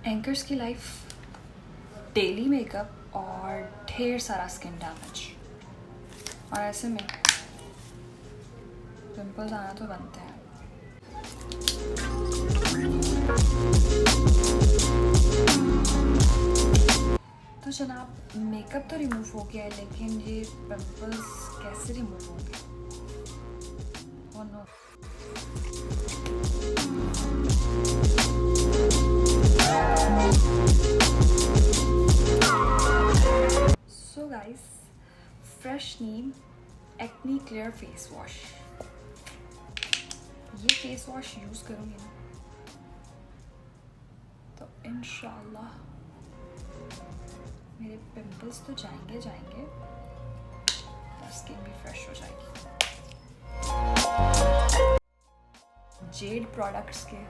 Anchors की life, daily makeup और ढेर सारा स्किन डैमेज, और ऐसे में पिंपल्स आना तो बनते हैं। तो जनाब, मेकअप तो रिमूव हो गया है, लेकिन ये पिंपल्स कैसे रिमूव होंगे? Oh no. So guys, fresh neem acne clear face wash, ये फेस वॉश यूज़ करूँगी ना तो इंशाल्लाह मेरे पिंपल्स तो जाएंगे और स्किन भी फ्रेश हो जाएगी। जेड प्रोडक्ट्स के